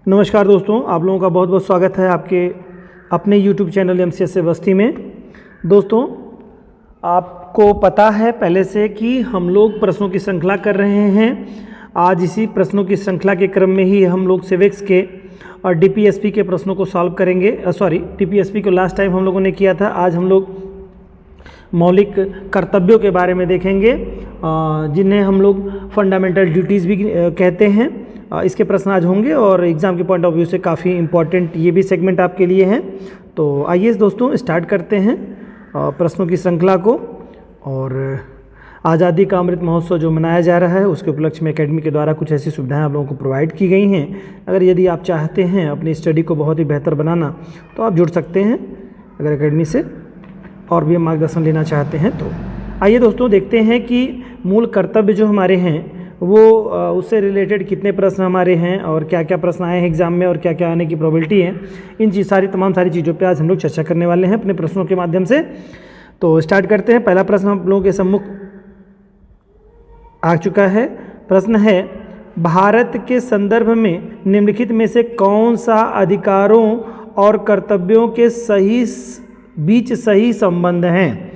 नमस्कार दोस्तों, आप लोगों का बहुत बहुत स्वागत है आपके अपने YouTube चैनल MCS अवस्थी में। दोस्तों, आपको पता है पहले से कि हम लोग प्रश्नों की श्रृंखला कर रहे हैं। आज इसी प्रश्नों की श्रृंखला के क्रम में ही हम लोग सिविक्स के और DPSP के प्रश्नों को सॉल्व करेंगे। DPSP को लास्ट टाइम हम लोगों ने किया था। आज हम लोग मौलिक कर्तव्यों के बारे में देखेंगे, जिन्हें हम लोग फंडामेंटल ड्यूटीज़ भी कहते हैं। इसके प्रश्न आज होंगे और एग्ज़ाम के पॉइंट ऑफ व्यू से काफ़ी इम्पॉर्टेंट ये भी सेगमेंट आपके लिए हैं। तो आइए दोस्तों स्टार्ट करते हैं प्रश्नों की श्रृंखला को। और आज़ादी का अमृत महोत्सव जो मनाया जा रहा है, उसके उपलक्ष्य में एकेडमी के द्वारा कुछ ऐसी सुविधाएं आप लोगों को प्रोवाइड की गई हैं। अगर यदि आप चाहते हैं अपनी स्टडी को बहुत ही बेहतर बनाना, तो आप जुड़ सकते हैं अगर एकेडमी से और भी मार्गदर्शन लेना चाहते हैं तो। आइए दोस्तों देखते हैं कि मूल कर्तव्य जो हमारे हैं वो उससे रिलेटेड कितने प्रश्न हमारे हैं और क्या क्या प्रश्न आए हैं एग्ज़ाम में और क्या क्या आने की प्रोबेबिलिटी है। इन तमाम सारी चीज़ों पे आज हम लोग चर्चा करने वाले हैं अपने प्रश्नों के माध्यम से। तो स्टार्ट करते हैं। पहला प्रश्न हम लोगों के सम्मुख आ चुका है। प्रश्न है, भारत के संदर्भ में निम्नलिखित में से कौन सा अधिकारों और कर्तव्यों के बीच सही संबंध हैं।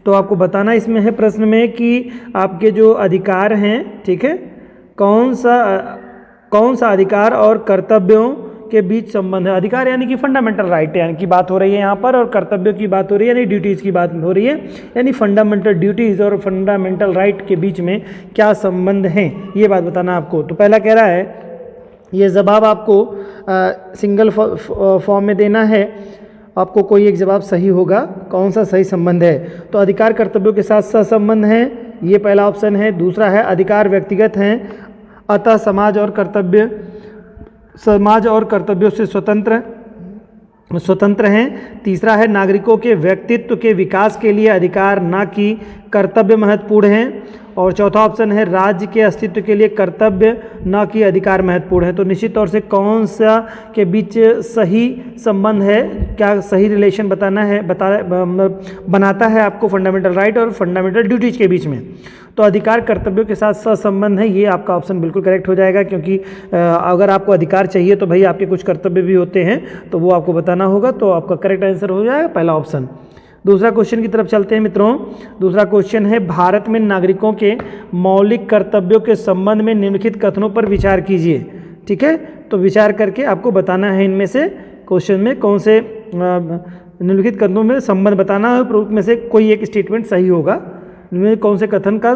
तो आपको बताना इसमें है प्रश्न में कि आपके जो अधिकार हैं, ठीक है, कौन सा अधिकार और कर्तव्यों के बीच संबंध है। अधिकार यानी कि फंडामेंटल राइट यानी कि बात हो रही है यहाँ पर, और कर्तव्यों की बात हो रही है यानी ड्यूटीज़ की बात हो रही है। यानी फंडामेंटल ड्यूटीज़ और फंडामेंटल राइट के बीच में क्या संबंध हैं, ये बात बताना आपको। तो पहला कह रहा है, ये जवाब आपको सिंगल फॉर्म में देना है। आपको कोई एक जवाब सही होगा, कौन सा सही संबंध है। तो अधिकार कर्तव्यों के साथ सहसंबंध है, ये पहला ऑप्शन है। दूसरा है अधिकार व्यक्तिगत हैं, अतः समाज और कर्तव्यों से स्वतंत्र हैं। तीसरा है नागरिकों के व्यक्तित्व के विकास के लिए अधिकार न कि कर्तव्य महत्वपूर्ण हैं। और चौथा ऑप्शन है राज्य के अस्तित्व के लिए कर्तव्य न कि अधिकार महत्वपूर्ण है। तो निश्चित तौर से कौन सा के बीच सही संबंध है, क्या सही रिलेशन बनाता है आपको फंडामेंटल राइट और फंडामेंटल ड्यूटीज के बीच में। तो अधिकार कर्तव्यों के साथ सहसंबंध है, ये आपका ऑप्शन बिल्कुल करेक्ट हो जाएगा। क्योंकि अगर आपको अधिकार चाहिए तो भाई आपके कुछ कर्तव्य भी होते हैं, तो वो आपको बताना होगा। तो आपका करेक्ट आंसर हो जाएगा पहला ऑप्शन। दूसरा क्वेश्चन की तरफ चलते हैं मित्रों। दूसरा क्वेश्चन है, भारत में नागरिकों के मौलिक कर्तव्यों के संबंध में निम्नलिखित कथनों पर विचार कीजिए। ठीक है, तो विचार करके आपको बताना है इनमें से क्वेश्चन में कौन से निम्नलिखित कथनों में संबंध बताना है। प्रमुख में से कोई एक स्टेटमेंट सही होगा। इनमें कौन से कथन का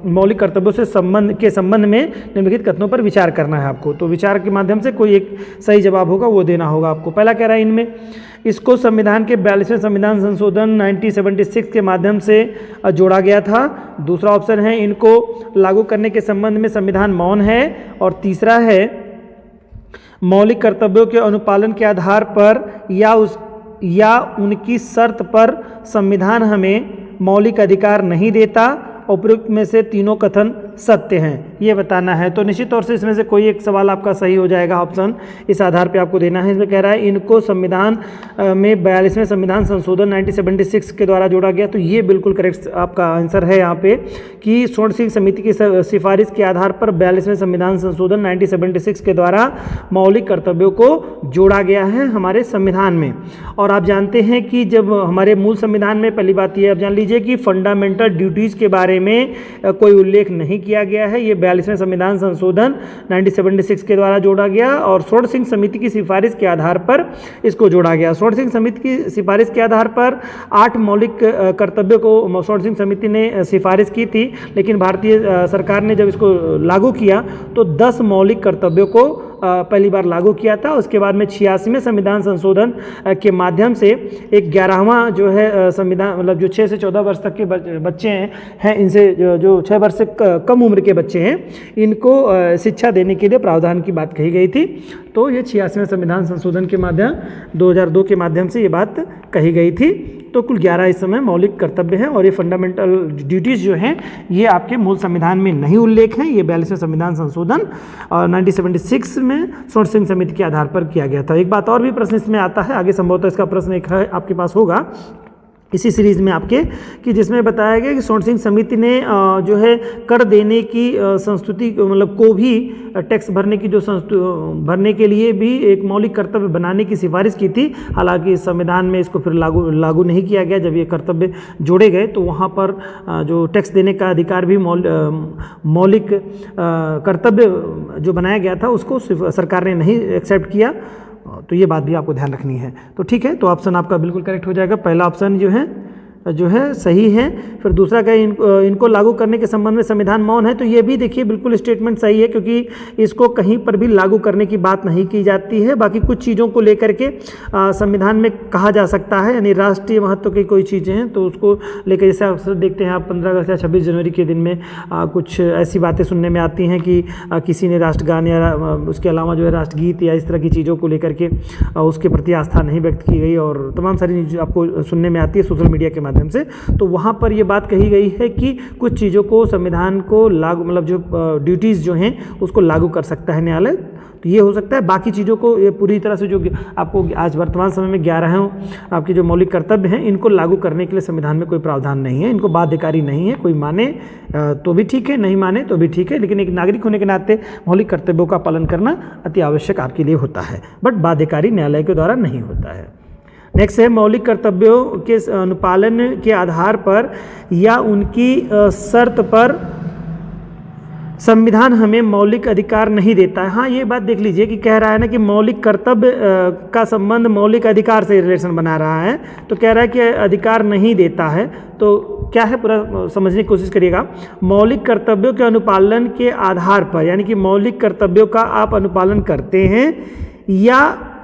मौलिक कर्तव्यों से संबंध में निम्नलिखित कथनों पर विचार करना है आपको। तो विचार के माध्यम से कोई एक सही जवाब होगा, वो देना होगा आपको। पहला कह रहा है, इनमें इसको संविधान के 42वें संविधान संशोधन 1976 के माध्यम से जोड़ा गया था। दूसरा ऑप्शन है, इनको लागू करने के संबंध में संविधान मौन है। और तीसरा है, मौलिक कर्तव्यों के अनुपालन के आधार पर या उनकी शर्त पर संविधान हमें मौलिक अधिकार नहीं देता। उपयुक्त में से तीनों कथन सत्य हैं, ये बताना है। तो निश्चित तौर से इसमें से कोई एक सवाल आपका सही हो जाएगा ऑप्शन, इस आधार पे आपको देना है। इसमें कह रहा है, इनको संविधान में 42वें संविधान संशोधन 1976 के द्वारा जोड़ा गया। तो ये बिल्कुल करेक्ट आपका आंसर है यहाँ पे कि स्वर्ण सिंह समिति की सिफारिश के आधार पर 42वें संविधान संशोधन 1976 के द्वारा मौलिक कर्तव्यों को जोड़ा गया है हमारे संविधान में। और आप जानते हैं कि जब हमारे मूल संविधान में, पहली बात ये आप जान लीजिए कि फंडामेंटल ड्यूटीज़ के बारे में कोई उल्लेख नहीं किया गया है। ये 42वें संविधान संशोधन 1976 के द्वारा जोड़ा गया और स्वर्ण सिंह समिति की सिफारिश के आधार पर इसको जोड़ा गया। स्वर्ण सिंह समिति की सिफारिश के आधार पर 8 मौलिक कर्तव्यों को स्वर्ण सिंह समिति ने सिफारिश की थी, लेकिन भारतीय सरकार ने जब इसको लागू किया तो 10 मौलिक कर्तव्यों को पहली बार लागू किया था। उसके बाद में 86वें संविधान संशोधन के माध्यम से एक 11वां जो है संविधान, मतलब जो 6 से 14 वर्ष तक के बच्चे हैं इनसे जो 6 वर्ष से कम उम्र के बच्चे हैं, इनको शिक्षा देने के लिए प्रावधान की बात कही गई थी। तो ये 86वें संविधान संशोधन के माध्यम 2002 के माध्यम से ये बात कही गई थी। तो कुल 11 इस समय मौलिक कर्तव्य हैं और ये फंडामेंटल ड्यूटीज़ जो हैं ये आपके मूल संविधान में नहीं उल्लेख है। ये 42वें संविधान संशोधन 1976 में स्वर्ण सिंह समिति के आधार पर किया गया था। एक बात और भी प्रश्न इसमें आता है, आगे संभवतः इसका प्रश्न एक है आपके पास होगा इसी सीरीज़ में आपके कि जिसमें बताया गया कि सोन सिंह समिति ने जो है कर देने की संस्तुति मतलब को भी टैक्स भरने की जो भरने के लिए भी एक मौलिक कर्तव्य बनाने की सिफारिश की थी। हालांकि संविधान में इसको फिर लागू नहीं किया गया। जब ये कर्तव्य जोड़े गए तो वहाँ पर जो टैक्स देने का अधिकार भी मौलिक कर्तव्य जो बनाया गया था उसको सरकार ने नहीं एक्सेप्ट किया। तो ये बात भी आपको ध्यान रखनी है। तो ठीक है, तो ऑप्शन आपका बिल्कुल करेक्ट हो जाएगा। पहला ऑप्शन जो है सही है। फिर दूसरा क्या, इनको लागू करने के संबंध में संविधान मौन है। तो ये भी देखिए बिल्कुल स्टेटमेंट सही है, क्योंकि इसको कहीं पर भी लागू करने की बात नहीं की जाती है। बाकी कुछ चीज़ों को लेकर के संविधान में कहा जा सकता है, यानी राष्ट्रीय महत्व की कोई चीज़ें हैं तो उसको लेकर, जैसे अक्सर देखते हैं आप 15 अगस्त या 26 जनवरी के दिन में कुछ ऐसी बातें सुनने में आती हैं कि किसी ने राष्ट्रगान या उसके अलावा जो है राष्ट्रगीत या इस तरह की चीज़ों को लेकर के उसके प्रति आस्था नहीं व्यक्त की गई, और तमाम सारी चीज़ आपको सुनने में आती है सोशल मीडिया के माध्यम से। तो वहाँ पर ये बात कही गई है कि कुछ चीज़ों को संविधान को लागू मतलब जो ड्यूटीज़ जो हैं उसको लागू कर सकता है न्यायालय। तो ये हो सकता है। बाकी चीज़ों को ये पूरी तरह से जो आपको आज वर्तमान समय में 11 आपके जो मौलिक कर्तव्य हैं इनको लागू करने के लिए संविधान में कोई प्रावधान नहीं है, इनको बाध्यकारी नहीं है। कोई माने तो भी ठीक है, नहीं माने तो भी ठीक है, लेकिन एक नागरिक होने के नाते मौलिक कर्तव्यों का पालन करना अति आवश्यक आपके लिए होता है, बट बाध्यकारी न्यायालय के द्वारा नहीं होता है। नेक्स्ट है, मौलिक कर्तव्यों के अनुपालन के आधार पर या उनकी शर्त पर संविधान हमें मौलिक अधिकार नहीं देता है। हाँ, ये बात देख लीजिए कि कह रहा है ना कि मौलिक कर्तव्य का संबंध मौलिक अधिकार से रिलेशन बना रहा है, तो कह रहा है कि अधिकार नहीं देता है। तो क्या है, पूरा समझने की कोशिश करिएगा। मौलिक कर्तव्यों के अनुपालन के आधार पर, यानी कि मौलिक कर्तव्यों का आप अनुपालन करते हैं या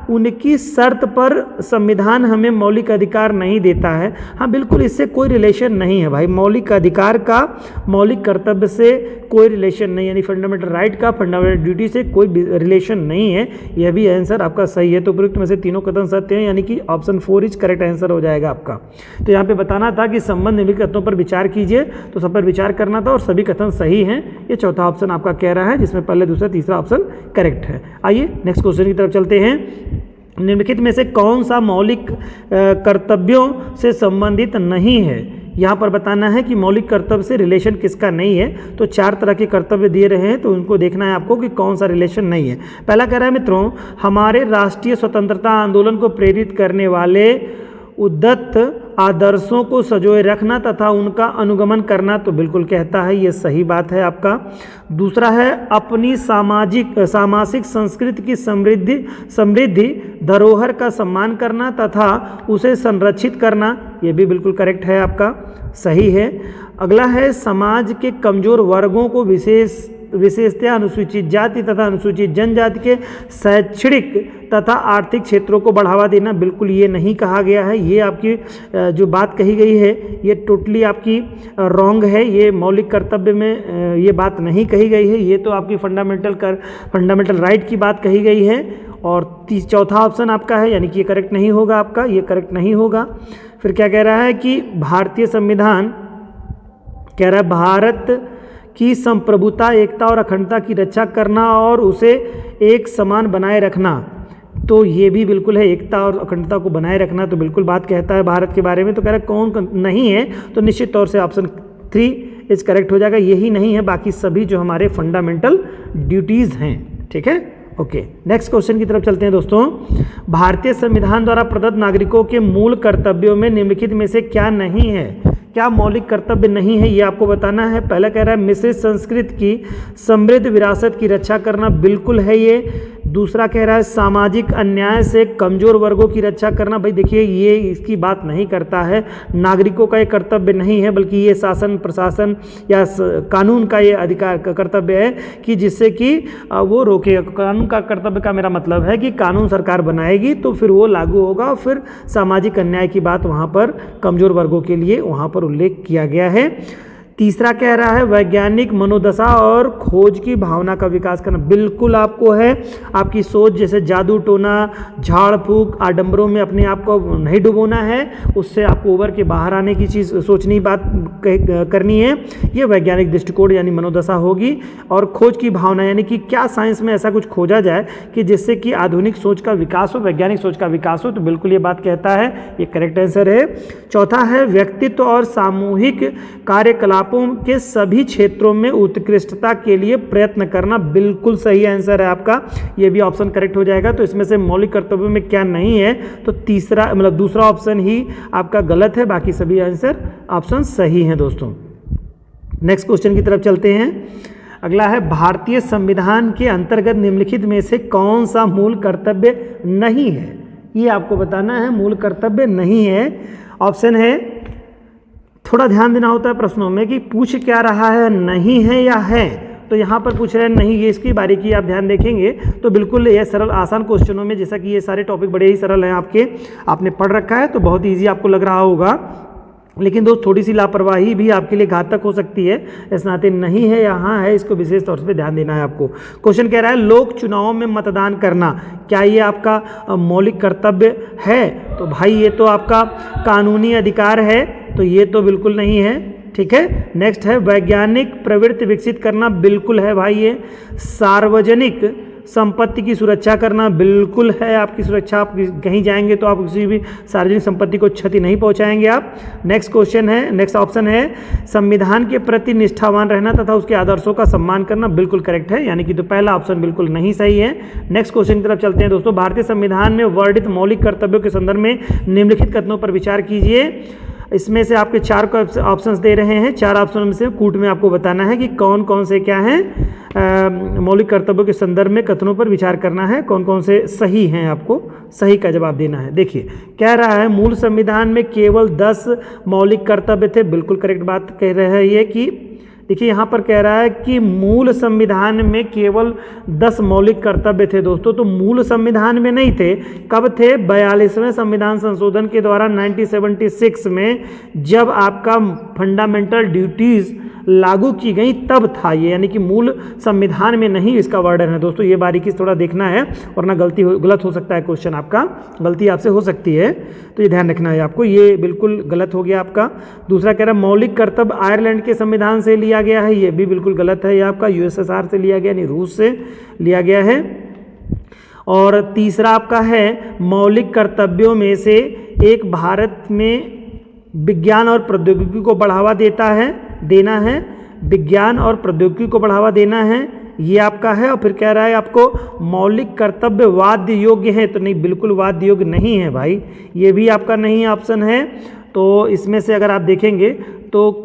उनकी शर्त पर संविधान हमें मौलिक अधिकार नहीं देता है। हाँ बिल्कुल, इससे कोई रिलेशन नहीं है भाई। मौलिक अधिकार का मौलिक कर्तव्य से कोई रिलेशन नहीं, यानी फंडामेंटल राइट का फंडामेंटल ड्यूटी से कोई रिलेशन नहीं है। यह भी आंसर आपका सही है। तो उपयुक्त में से तीनों कथन सत्य हैं, यानी कि ऑप्शन 4 इज करेक्ट आंसर हो जाएगा आपका। तो यहाँ पे बताना था कि संबंध निम्नलिखित कथनों पर विचार कीजिए, तो सब पर विचार करना था और सभी कथन सही हैं। ये चौथा ऑप्शन आपका कह रहा है, जिसमें पहले दूसरा तीसरा ऑप्शन करेक्ट है। आइए नेक्स्ट क्वेश्चन की तरफ चलते हैं। निम्नलिखित में से कौन सा मौलिक कर्तव्यों से संबंधित नहीं है? यहाँ पर बताना है कि मौलिक कर्तव्य से रिलेशन किसका नहीं है। तो 4 तरह के कर्तव्य दिए रहे हैं, तो उनको देखना है आपको कि कौन सा रिलेशन नहीं है। पहला कह रहा है मित्रों, हमारे राष्ट्रीय स्वतंत्रता आंदोलन को प्रेरित करने वाले उद्धत आदर्शों को संजोए रखना तथा उनका अनुगमन करना। तो बिल्कुल कहता है, ये सही बात है आपका। दूसरा है, अपनी सामाजिक संस्कृति की समृद्धि धरोहर का सम्मान करना तथा उसे संरक्षित करना। ये भी बिल्कुल करेक्ट है आपका, सही है। अगला है, समाज के कमजोर वर्गों को विशेषतया अनुसूचित जाति तथा अनुसूचित जनजाति के शैक्षणिक तथा आर्थिक क्षेत्रों को बढ़ावा देना। बिल्कुल ये नहीं कहा गया है। ये आपकी जो बात कही गई है ये टोटली आपकी रॉन्ग है। ये मौलिक कर्तव्य में ये बात नहीं कही गई है। ये तो आपकी फंडामेंटल राइट की बात कही गई है। और चौथा ऑप्शन आपका है, यानी कि ये करेक्ट नहीं होगा आपका, ये करेक्ट नहीं होगा। फिर क्या कह रहा है कि भारतीय संविधान कह रहा है भारत की संप्रभुता, एकता और अखंडता की रक्षा करना और उसे एक समान बनाए रखना। तो ये भी बिल्कुल है, एकता और अखंडता को बनाए रखना तो बिल्कुल बात कहता है भारत के बारे में। तो कह रहा है कौन नहीं है, तो निश्चित तौर से ऑप्शन 3 इज करेक्ट हो जाएगा। यही नहीं है, बाकी सभी जो हमारे फंडामेंटल ड्यूटीज़ हैं। ठीक है, ओके। नेक्स्ट क्वेश्चन की तरफ चलते हैं दोस्तों। भारतीय संविधान द्वारा प्रदत्त नागरिकों के मूल कर्तव्यों में निम्नलिखित में से क्या नहीं है? क्या मौलिक कर्तव्य नहीं है, ये आपको बताना है। पहला कह रहा है मिश्रित संस्कृति की समृद्ध विरासत की रक्षा करना, बिल्कुल है ये। दूसरा कह रहा है सामाजिक अन्याय से कमजोर वर्गों की रक्षा करना। भाई देखिए, ये इसकी बात नहीं करता है। नागरिकों का ये कर्तव्य नहीं है, बल्कि ये शासन प्रशासन या कानून का ये अधिकार कर्तव्य है कि जिससे कि वो रोके। कानून का कर्तव्य का मेरा मतलब है कि कानून सरकार बनाएगी तो फिर वो लागू होगा, और फिर सामाजिक अन्याय की बात वहाँ पर कमजोर वर्गों के लिए वहाँ पर उल्लेख किया गया है। तीसरा कह रहा है वैज्ञानिक मनोदशा और खोज की भावना का विकास करना, बिल्कुल आपको है। आपकी सोच जैसे जादू टोना, झाड़ फूक, आडंबरों में अपने आप को नहीं डुबोना है, उससे आपको उभर के बाहर आने की चीज़ सोचनी बात करनी है। ये वैज्ञानिक दृष्टिकोण यानी मनोदशा होगी। और खोज की भावना यानी कि क्या साइंस में ऐसा कुछ खोजा जाए कि जिससे कि आधुनिक सोच का विकास हो, वैज्ञानिक सोच का विकास हो, तो बिल्कुल ये बात कहता है, ये करेक्ट आंसर है। चौथा है व्यक्तित्व और सामूहिक कार्यकलापों के सभी क्षेत्रों में उत्कृष्टता के लिए प्रयत्न करना, बिल्कुल सही आंसर है आपका, ये भी ऑप्शन करेक्ट हो जाएगा। तो इसमें से मौलिक कर्तव्यों में क्या नहीं है, तो तीसरा मतलब दूसरा ऑप्शन ही आपका गलत है, बाकी सभी आंसर ऑप्शन सही हैं दोस्तों। नेक्स्ट क्वेश्चन की तरफ चलते हैं। अगला है भारतीय संविधान के अंतर्गत निम्नलिखित में से कौन सा मूल कर्तव्य नहीं है, ये आपको बताना है। मूल कर्तव्य नहीं है, ऑप्शन है, थोड़ा ध्यान देना होता है प्रश्नों में कि पूछ क्या रहा है, नहीं है या है। तो यहाँ पर पूछ रहे हैं नहीं, ये इसकी बारीकी आप ध्यान देखेंगे तो बिल्कुल ये सरल आसान क्वेश्चनों में, जैसा कि ये सारे टॉपिक बड़े ही सरल हैं आपके, आपने पढ़ रखा है तो बहुत ईजी आपको लग रहा होगा, लेकिन दोस्त थोड़ी सी लापरवाही भी आपके लिए घातक हो सकती है। इस नाते नहीं है यहाँ है, इसको विशेष तौर पे ध्यान देना है आपको। क्वेश्चन कह रहा है लोक चुनावों में मतदान करना, क्या ये आपका मौलिक कर्तव्य है? तो भाई ये तो आपका कानूनी अधिकार है, तो ये तो बिल्कुल नहीं है। ठीक है, नेक्स्ट है वैज्ञानिक प्रवृत्ति विकसित करना, बिल्कुल है भाई ये। सार्वजनिक संपत्ति की सुरक्षा करना, बिल्कुल है आपकी सुरक्षा, आप कहीं जाएंगे तो आप किसी भी सार्वजनिक संपत्ति को क्षति नहीं पहुंचाएंगे आप। नेक्स्ट क्वेश्चन है, नेक्स्ट ऑप्शन है संविधान के प्रति निष्ठावान रहना तथा उसके आदर्शों का सम्मान करना, बिल्कुल करेक्ट है, यानी कि तो पहला ऑप्शन बिल्कुल नहीं सही है। नेक्स्ट क्वेश्चन की तरफ चलते हैं दोस्तों। भारतीय संविधान में वर्णित मौलिक कर्तव्यों के संदर्भ में निम्नलिखित कथनों पर विचार कीजिए। इसमें से आपके 4 ऑप्शंस दे रहे हैं, 4 ऑप्शन में से कूट में आपको बताना है कि कौन कौन से क्या हैं मौलिक कर्तव्यों के संदर्भ में कथनों पर विचार करना है, कौन कौन से सही हैं, आपको सही का जवाब देना है। देखिए कह रहा है मूल संविधान में केवल 10 मौलिक कर्तव्य थे, बिल्कुल करेक्ट बात कह रहे हैं ये कि देखिए यहाँ पर कह रहा है कि मूल संविधान में केवल 10 मौलिक कर्तव्य थे दोस्तों, तो मूल संविधान में नहीं थे, कब थे? 42वें संविधान संशोधन के द्वारा 1976 में जब आपका फंडामेंटल ड्यूटीज़ लागू की गई तब था ये, यानी कि मूल संविधान में नहीं इसका वर्णन है दोस्तों। ये बारीकी से थोड़ा देखना है वरना गलत हो सकता है, क्वेश्चन आपका गलती आपसे हो सकती है, तो ये ध्यान रखना है आपको, ये बिल्कुल गलत हो गया आपका। दूसरा कह रहा है मौलिक कर्तव्य आयरलैंड के संविधान से लिया गया है, ये भी बिल्कुल गलत है, ये आपका यूएसएसआर से लिया गया यानी रूस से लिया गया है। और तीसरा आपका है मौलिक कर्तव्यों में से एक भारत में विज्ञान और प्रौद्योगिकी को बढ़ावा देना है, विज्ञान और प्रौद्योगिकी को बढ़ावा देना है, ये आपका है। और फिर कह रहा है आपको मौलिक कर्तव्य वाद्य योग्य है, तो नहीं, बिल्कुल वाद्य योग्य नहीं है भाई, ये भी आपका नहीं ऑप्शन है। तो इसमें से अगर आप देखेंगे तो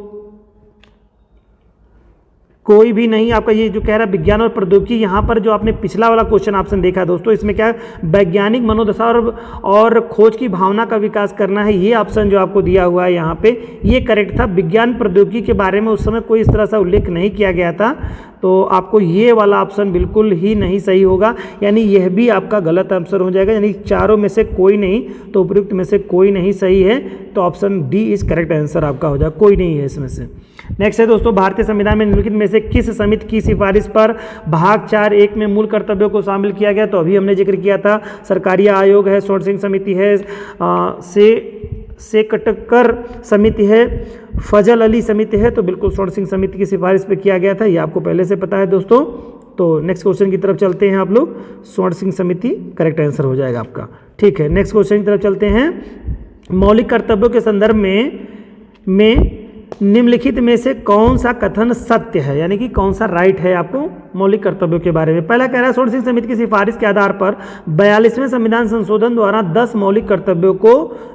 कोई भी नहीं आपका, ये जो कह रहा है विज्ञान और प्रौद्योगिकी, यहाँ पर जो आपने पिछला वाला क्वेश्चन ऑप्शन देखा दोस्तों, इसमें क्या है वैज्ञानिक मनोदशा और खोज की भावना का विकास करना है, ये ऑप्शन जो आपको दिया हुआ है यहाँ पे ये करेक्ट था। विज्ञान प्रौद्योगिकी के बारे में उस समय कोई इस तरह से उल्लेख नहीं किया गया था, तो आपको ये वाला ऑप्शन बिल्कुल ही नहीं सही होगा, यानी यह भी आपका गलत आंसर हो जाएगा, यानी चारों में से कोई नहीं, तो उपयुक्त में से कोई नहीं सही है, तो option D is correct answer आपका हो जाएगा, कोई नहीं है इसमें से। नेक्स्ट है दोस्तों भारतीय संविधान में निम्नलिखित में से किस समिति की सिफारिश पर भाग 4.1 में मूल कर्तव्यों को शामिल किया गया? तो अभी हमने जिक्र किया था, सरकारी आयोग है, स्वर्ण सिंह समिति है, सेकटकर समिति है, फजल अली समिति है, तो बिल्कुल स्वर्ण सिंह समिति की सिफारिश पे किया गया था, ये आपको पहले से पता है दोस्तों। तो नेक्स्ट क्वेश्चन की तरफ चलते हैं आप लोग, स्वर्ण सिंह समिति करेक्ट आंसर हो जाएगा आपका। ठीक है, नेक्स्ट क्वेश्चन की तरफ चलते हैं। मौलिक कर्तव्यों के संदर्भ में निम्नलिखित में से कौन सा कथन सत्य है, यानी कि कौन सा राइट है आपको मौलिक कर्तव्यों के बारे में? पहला कह रहा है स्वर्ण सिंह समिति की सिफारिश के आधार पर 42वें संविधान संशोधन द्वारा 10 मौलिक कर्तव्यों को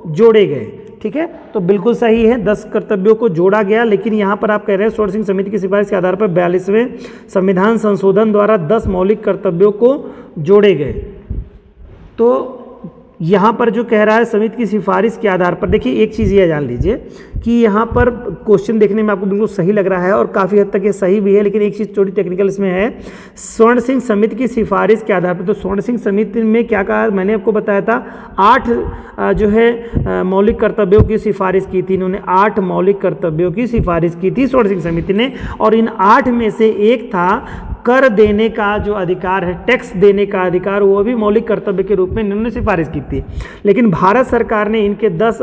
जोड़े गए। ठीक है, तो बिल्कुल सही है, 10 कर्तव्यों को जोड़ा गया, लेकिन यहाँ पर आप कह रहे हैं स्वर्ण सिंह समिति की सिफारिश के आधार पर 42वें संविधान संशोधन द्वारा 10 मौलिक कर्तव्यों को जोड़े गए। तो यहाँ पर जो कह रहा है समिति की सिफारिश के आधार पर, देखिए एक चीज़ ये जान लीजिए कि यहाँ पर क्वेश्चन देखने में आपको बिल्कुल सही लग रहा है और काफ़ी हद तक ये सही भी है, लेकिन एक चीज़ थोड़ी टेक्निकल इसमें है। स्वर्ण सिंह समिति की सिफारिश के आधार पर, तो स्वर्ण सिंह समिति में क्या कहा, मैंने आपको बताया था 8 जो है मौलिक कर्तव्यों की सिफारिश की थी। इन्होंने 8 मौलिक कर्तव्यों की सिफारिश की थी स्वर्ण सिंह समिति ने, और इन 8 में से एक था कर देने का जो अधिकार है, टैक्स देने का अधिकार, वो भी मौलिक कर्तव्य के रूप में इन्होंने सिफारिश की थी। लेकिन भारत सरकार ने इनके 10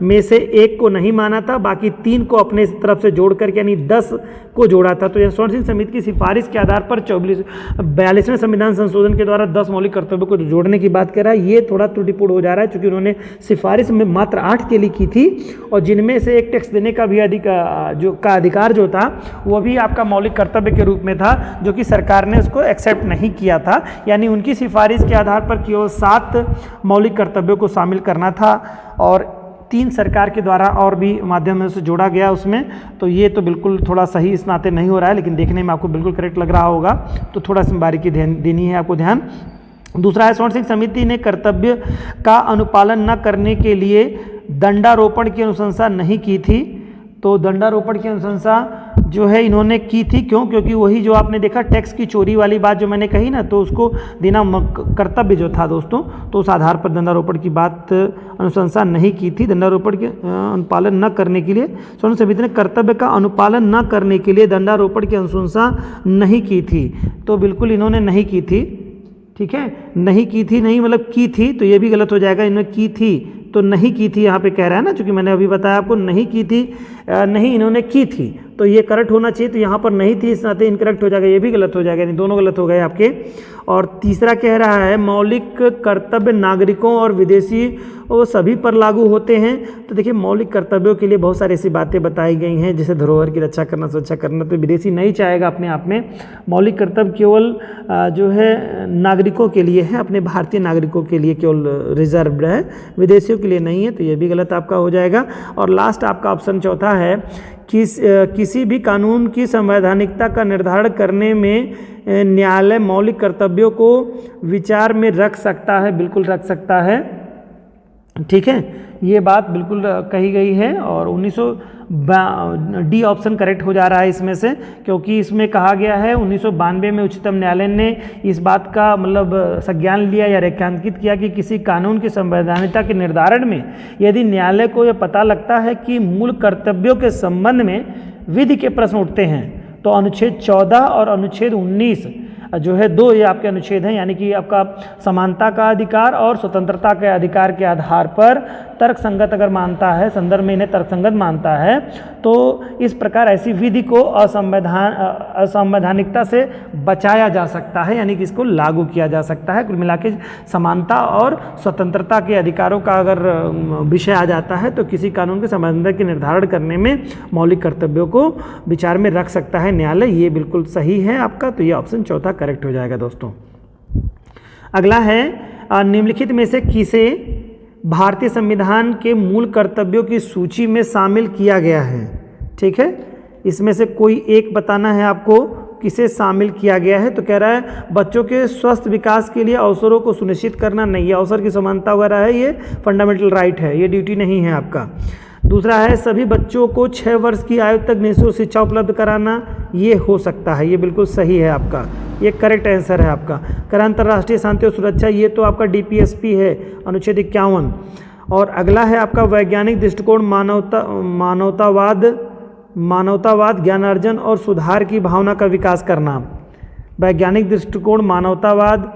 में से एक को नहीं माना था, बाकी 3 को अपने तरफ से जोड़ करके यानी 10 को जोड़ा था। तो यह स्वर्ण सिंह समिति की सिफारिश के आधार पर 42वें संविधान संशोधन के द्वारा 10 मौलिक कर्तव्यों को जोड़ने की बात कर रहा है। ये थोड़ा त्रुटिपूर्ण हो जा रहा है, क्योंकि उन्होंने सिफारिश में मात्र 8 के लिए की थी, और जिनमें से एक टैक्स देने का भी अधिकार जो था वो भी आपका मौलिक कर्तव्य के रूप में था, जो कि सरकार ने उसको एक्सेप्ट नहीं किया था। यानी उनकी सिफारिश के आधार पर केवल 7 मौलिक कर्तव्यों को शामिल करना था, और 3 सरकार के द्वारा और भी माध्यम से जोड़ा गया उसमें। तो ये तो बिल्कुल थोड़ा सही इस नाते नहीं हो रहा है, लेकिन देखने में आपको बिल्कुल करेक्ट लग रहा होगा, तो थोड़ा सी बारीकी देनी है आपको ध्यान। दूसरा है, स्वर्ण सिंह समिति ने कर्तव्य का अनुपालन न करने के लिए दंडारोपण की अनुशंसा नहीं की थी। तो दंडारोपण की अनुशंसा जो है इन्होंने की थी, क्यों? क्योंकि वही जो आपने देखा टैक्स की चोरी वाली बात जो मैंने कही ना, तो उसको देना कर्तव्य जो था दोस्तों, तो उस आधार पर दंडारोपण की बात अनुशंसा नहीं की थी। दंडारोपण के अनुपालन न करने के लिए स्वर्ण समिति ने कर्तव्य का अनुपालन न करने के लिए दंडारोपण की अनुशंसा नहीं की थी। तो बिल्कुल इन्होंने नहीं की थी, ठीक है, नहीं की थी, नहीं मतलब की थी, तो ये भी गलत हो जाएगा। इन्होंने की थी तो नहीं की थी यहाँ पे कह रहा है ना, चूंकि मैंने अभी बताया आपको नहीं की थी, नहीं इन्होंने की थी, तो ये करेक्ट होना चाहिए। तो यहाँ पर नहीं थी, इस नाते इनकरेक्ट हो जाएगा, ये भी गलत हो जाएगा, यानी दोनों गलत हो गए आपके। और तीसरा कह रहा है मौलिक कर्तव्य नागरिकों और विदेशी वो सभी पर लागू होते हैं। तो देखिए मौलिक कर्तव्यों के लिए बहुत सारी ऐसी बातें बताई गई हैं, जैसे धरोहर की रक्षा करना, सुरक्षा करना, तो विदेशी नहीं चाहेगा अपने आप में। मौलिक कर्तव्य केवल जो है नागरिकों के लिए है, अपने भारतीय नागरिकों के लिए केवल रिजर्व्ड है, विदेशियों के लिए नहीं है, तो ये भी गलत आपका हो जाएगा। और लास्ट आपका ऑप्शन चौथा है, किसी भी कानून की संवैधानिकता का निर्धारण करने में न्यायालय मौलिक कर्तव्यों को विचार में रख सकता है, बिल्कुल रख सकता है, ठीक है, ये बात बिल्कुल कही गई है। और 1992 डी ऑप्शन करेक्ट हो जा रहा है इसमें से, क्योंकि इसमें कहा गया है 1992 में उच्चतम न्यायालय ने इस बात का मतलब संज्ञान लिया या रेखांकित किया कि किसी कानून की संवैधानिकता के निर्धारण में यदि न्यायालय को यह पता लगता है कि मूल कर्तव्यों के संबंध में विधि के प्रश्न उठते हैं, तो अनुच्छेद 14 और अनुच्छेद 19 जो है, 2 ये आपके अनुच्छेद हैं, यानी कि आपका समानता का अधिकार और स्वतंत्रता के अधिकार के आधार पर तर्क संगत अगर मानता है, संदर्भ में इन्हें तर्क संगत मानता है, तो इस प्रकार ऐसी विधि को असंवैधानिकता से बचाया जा सकता है, यानी कि इसको लागू किया जा सकता है। कुल मिला के समानता और स्वतंत्रता के अधिकारों का अगर विषय आ जाता है, तो किसी कानून के संवैधानिकता के निर्धारण करने में मौलिक कर्तव्यों को विचार में रख सकता है न्यायालय। ये बिल्कुल सही है आपका, तो ये ऑप्शन चौथा करेक्ट हो जाएगा दोस्तों। अगला है, निम्नलिखित में से किसे भारतीय संविधान के मूल कर्तव्यों की सूची में शामिल किया गया है, ठीक है, इसमें से कोई एक बताना है आपको, किसे शामिल किया गया है। तो कह रहा है बच्चों के स्वस्थ विकास के लिए अवसरों को सुनिश्चित करना, नहीं, ये अवसर की समानता वगैरह है, ये फंडामेंटल राइट है, ये ड्यूटी नहीं है आपका। दूसरा है सभी बच्चों को 6 वर्ष की आयु तक निःशुल्क शिक्षा उपलब्ध कराना, ये हो सकता है, ये बिल्कुल सही है आपका, ये करेक्ट आंसर है आपका। कर अंतर्राष्ट्रीय शांति और सुरक्षा, ये तो आपका DPSP है, अनुच्छेद 51। और अगला है आपका वैज्ञानिक दृष्टिकोण, मानवतावाद ज्ञानार्जन और सुधार की भावना का विकास करना। वैज्ञानिक दृष्टिकोण, मानवतावाद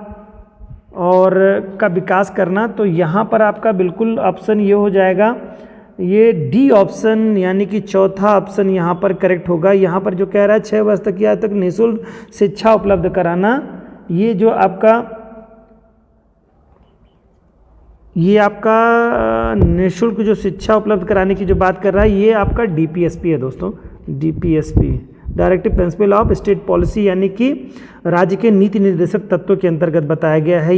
और का विकास करना, तो यहाँ पर आपका बिल्कुल ऑप्शन ये हो जाएगा, ये डी ऑप्शन यानी कि चौथा ऑप्शन यहाँ पर करेक्ट होगा। यहाँ पर जो कह रहा है 6 वर्ष तक की आयु तक निःशुल्क शिक्षा उपलब्ध कराना, ये जो आपका निःशुल्क जो शिक्षा उपलब्ध कराने की जो बात कर रहा है, ये आपका DPSP है दोस्तों, DPSP, directive principle of state policy, यानी कि राज्य के नीति निर्देशक तत्वों के अंतर्गत बताया गया है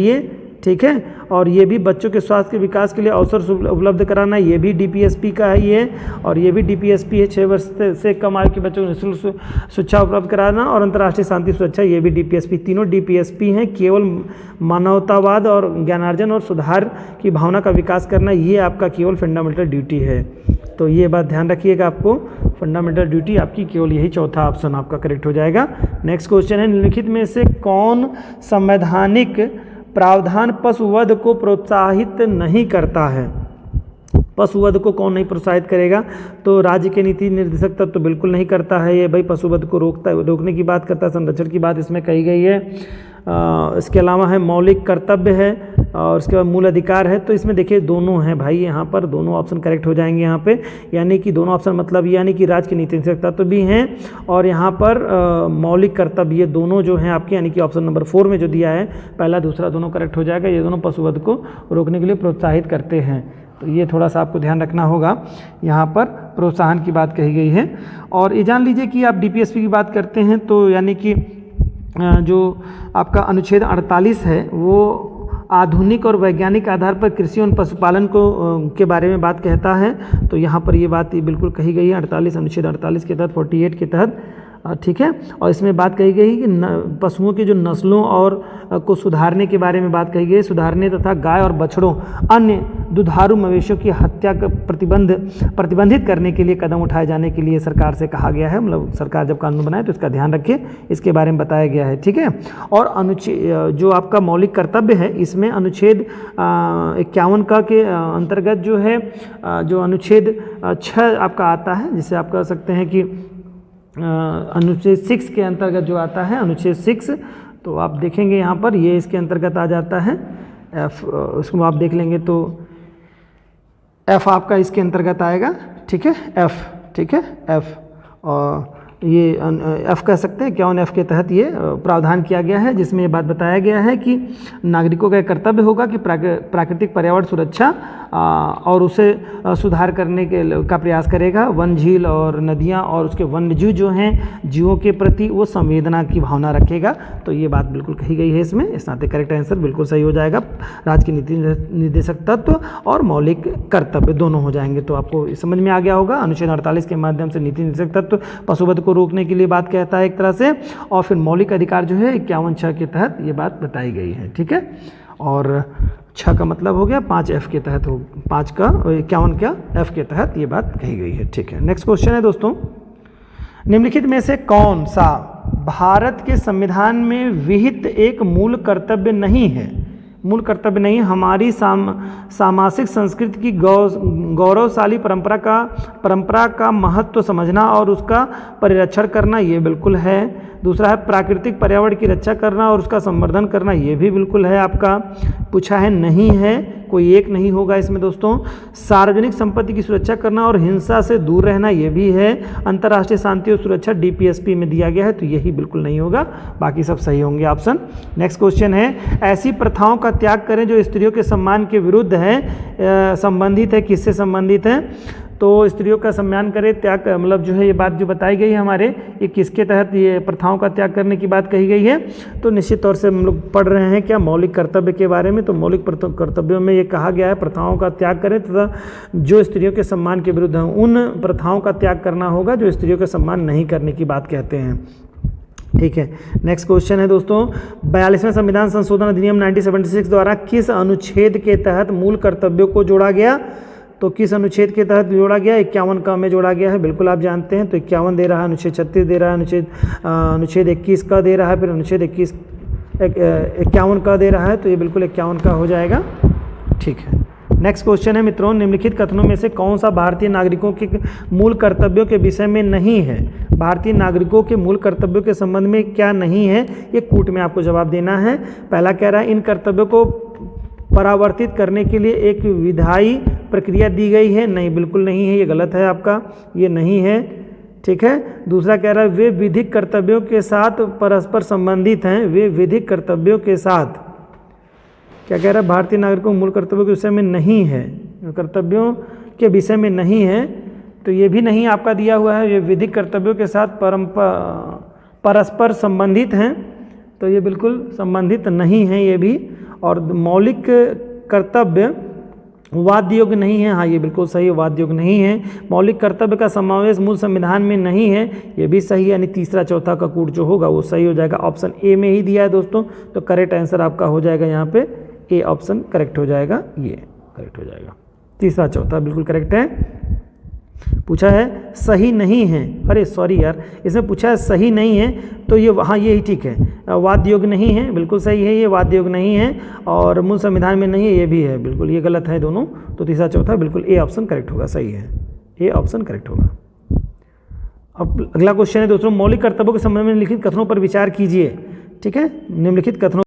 ठीक है। और ये भी बच्चों के स्वास्थ्य के विकास के लिए अवसर उपलब्ध कराना, ये भी डीपीएसपी का है ये, और ये भी डीपीएसपी है। 6 वर्ष से कम आयु के बच्चों को निःशुल्क शिक्षा उपलब्ध कराना और अंतर्राष्ट्रीय शांति सुरक्षा, ये भी डीपीएसपी। तीनों डीपीएसपी हैं। केवल मानवतावाद और ज्ञानार्जन और सुधार की भावना का विकास करना, ये आपका केवल फंडामेंटल ड्यूटी है। तो ये बात ध्यान रखिएगा, आपको फंडामेंटल ड्यूटी आपकी केवल यही चौथा ऑप्शन आपका करेक्ट हो जाएगा। नेक्स्ट क्वेश्चन है, निम्नलिखित में से कौन संवैधानिक प्रावधान पशुवध को प्रोत्साहित नहीं करता है? पशुवध को कौन नहीं प्रोत्साहित करेगा? तो राज्य के नीति निर्देशक तत्व तो बिल्कुल नहीं करता है ये भाई, पशुवध को रोकने की बात करता है, संरक्षण की बात इसमें कही गई है। इसके अलावा है मौलिक कर्तव्य है और उसके बाद मूल अधिकार है। तो इसमें देखिए दोनों हैं भाई, यहाँ पर दोनों ऑप्शन करेक्ट हो जाएंगे यहाँ पे, यानी कि दोनों ऑप्शन मतलब यानी कि राज्य की नीति निर्देशक तत्व भी हैं और यहाँ पर मौलिक कर्तव्य, ये दोनों जो हैं आपके, यानी कि ऑप्शन नंबर 4 में जो दिया है पहला दूसरा दोनों करेक्ट हो जाएगा। ये दोनों पशुवध को रोकने के लिए प्रोत्साहित करते हैं, तो ये थोड़ा सा आपको ध्यान रखना होगा। यहाँ पर प्रोत्साहन की बात कही गई है। और ये जान लीजिए कि आप डीपीएसपी की बात करते हैं तो यानी कि जो आपका अनुच्छेद 48 है वो आधुनिक और वैज्ञानिक आधार पर कृषि और पशुपालन को के बारे में बात कहता है। तो यहाँ पर ये बात बिल्कुल कही गई है 48 अनुच्छेद 48 के तहत 48 के तहत, ठीक है। और इसमें बात कही गई कि पशुओं की जो नस्लों और को सुधारने के बारे में बात कही गई, सुधारने तथा गाय और बछड़ों अन्य दुधारू मवेशियों की हत्या का प्रतिबंधित करने के लिए कदम उठाए जाने के लिए सरकार से कहा गया है। मतलब सरकार जब कानून बनाए तो इसका ध्यान रखिए, इसके बारे में बताया गया है, ठीक है। और अनुच्छेद जो आपका मौलिक कर्तव्य है इसमें अनुच्छेद 51 का के अंतर्गत जो है जो अनुच्छेद 6 आपका आता है, जिसे आप कह सकते हैं कि अनुच्छेद 6 के अंतर्गत जो आता है अनुच्छेद 6, तो आप देखेंगे यहाँ पर ये इसके अंतर्गत आ जाता है एफ, उसको आप देख लेंगे तो एफ आपका इसके अंतर्गत आएगा, ठीक है, एफ, ठीक है, एफ। और ये एफ कह सकते हैं, 51 एफ के तहत ये प्रावधान किया गया है, जिसमें ये बात बताया गया है कि नागरिकों का कर्तव्य होगा कि प्राकृतिक पर्यावरण सुरक्षा और उसे सुधार करने का प्रयास करेगा। वन, झील और नदियाँ और उसके वन्यजीव जो हैं जीवों के प्रति वो संवेदना की भावना रखेगा। तो ये बात बिल्कुल कही गई है इसमें, इस नाते करेक्ट आंसर बिल्कुल सही हो जाएगा। राज्य की नीति निर्देशक तत्व और मौलिक कर्तव्य दोनों हो जाएंगे। तो आपको समझ में आ गया होगा, अनुच्छेद 48 के माध्यम से नीति निर्देशक तत्व पशुवध को रोकने के लिए बात कहता है एक तरह से, और फिर मौलिक अधिकार जो है 51(6) के तहत ये बात बताई गई है, ठीक है। और 6 का मतलब हो गया 5F के तहत हो, 5 का 51 का F के तहत ये बात कही गई है, ठीक है। नेक्स्ट क्वेश्चन है दोस्तों, निम्नलिखित में से कौन सा भारत के संविधान में विहित एक मूल कर्तव्य नहीं है? मूल कर्तव्य नहीं, हमारी सामाजिक संस्कृति की गौरवशाली परंपरा का महत्व समझना और उसका परिरक्षण करना, ये बिल्कुल है। दूसरा है प्राकृतिक पर्यावरण की रक्षा करना और उसका संवर्धन करना, ये भी बिल्कुल है आपका। पूछा है नहीं है, कोई एक नहीं होगा इसमें दोस्तों। सार्वजनिक संपत्ति की सुरक्षा करना और हिंसा से दूर रहना, ये भी है। अंतर्राष्ट्रीय शांति और सुरक्षा डीपीएसपी में दिया गया है, तो यही बिल्कुल नहीं होगा, बाकी सब सही होंगे ऑप्शन। नेक्स्ट क्वेश्चन है, ऐसी प्रथाओं का त्याग करें जो स्त्रियों के सम्मान के विरुद्ध है, संबंधित है, किससे संबंधित है? तो स्त्रियों का सम्मान करें, त्याग मतलब जो है ये बात जो बताई गई है हमारे, ये किसके तहत ये प्रथाओं का त्याग करने की बात कही गई है? तो निश्चित तौर से हम लोग पढ़ रहे हैं क्या मौलिक कर्तव्य के बारे में। तो मौलिक कर्तव्यों में ये कहा गया है प्रथाओं का त्याग करें तथा जो स्त्रियों के सम्मान के विरुद्ध हैं उन प्रथाओं का त्याग करना होगा जो स्त्रियों का सम्मान नहीं करने की बात कहते हैं, ठीक है। नेक्स्ट क्वेश्चन है दोस्तों, 42वें संविधान संशोधन अधिनियम 1976 द्वारा किस अनुच्छेद के तहत मूल कर्तव्यों को जोड़ा गया? तो किस अनुच्छेद के तहत जोड़ा गया? 51 का में जोड़ा गया है, बिल्कुल आप जानते हैं। तो 51 दे रहा है, अनुच्छेद 36 दे रहा है, अनुच्छेद 21 का दे रहा है, फिर अनुच्छेद 51 का दे रहा है, तो ये बिल्कुल 51 का हो जाएगा, ठीक है। नेक्स्ट क्वेश्चन है मित्रों, निम्नलिखित कथनों में से कौन सा भारतीय नागरिकों के मूल कर्तव्यों के विषय में नहीं है? भारतीय नागरिकों के मूल कर्तव्यों के संबंध में क्या नहीं है, ये कूट में आपको जवाब देना है। पहला कह रहा है इन कर्तव्यों को परावर्तित करने के लिए एक विधायी प्रक्रिया दी गई है, नहीं बिल्कुल नहीं है, ये गलत है आपका, ये नहीं है, ठीक है। दूसरा कह रहा है वे विधिक कर्तव्यों के साथ परस्पर संबंधित हैं, वे विधिक कर्तव्यों के साथ, क्या कह रहा है, भारतीय नागरिकों मूल कर्तव्यों के विषय में नहीं है, कर्तव्यों के विषय में नहीं है, तो ये भी नहीं आपका दिया हुआ है। ये विधिक कर्तव्यों के साथ परस्पर संबंधित हैं, तो ये बिल्कुल संबंधित नहीं है ये भी। और मौलिक कर्तव्य वाद्य योग्य नहीं है, हाँ ये बिल्कुल सही है, वाद्य योग्य नहीं है। मौलिक कर्तव्य का समावेश मूल संविधान में नहीं है, ये भी सही है, यानी तीसरा चौथा का कूट जो होगा वो सही हो जाएगा। ऑप्शन ए में ही दिया है दोस्तों, तो करेक्ट आंसर आपका हो जाएगा यहाँ पे ए ऑप्शन करेक्ट हो जाएगा, ये करेक्ट हो जाएगा। तीसरा चौथा बिल्कुल करेक्ट है। पूछा है सही नहीं है, अरे सॉरी यार, इसमें पूछा है सही नहीं है, तो ये हाँ यही ठीक है, वाद्य योग्य नहीं है, बिल्कुल सही है, ये वाद्य योग्य नहीं है, और मूल संविधान में नहीं है, ये भी है, बिल्कुल ये गलत है दोनों। तो तीसरा चौथा बिल्कुल ए ऑप्शन करेक्ट होगा, सही है, ए ऑप्शन करेक्ट होगा। अब अगला क्वेश्चन है दोस्तों, मौलिक कर्तव्यों के संबंध में निम्नलिखित कथनों पर विचार कीजिए। ठीक है, निम्नलिखित कथनों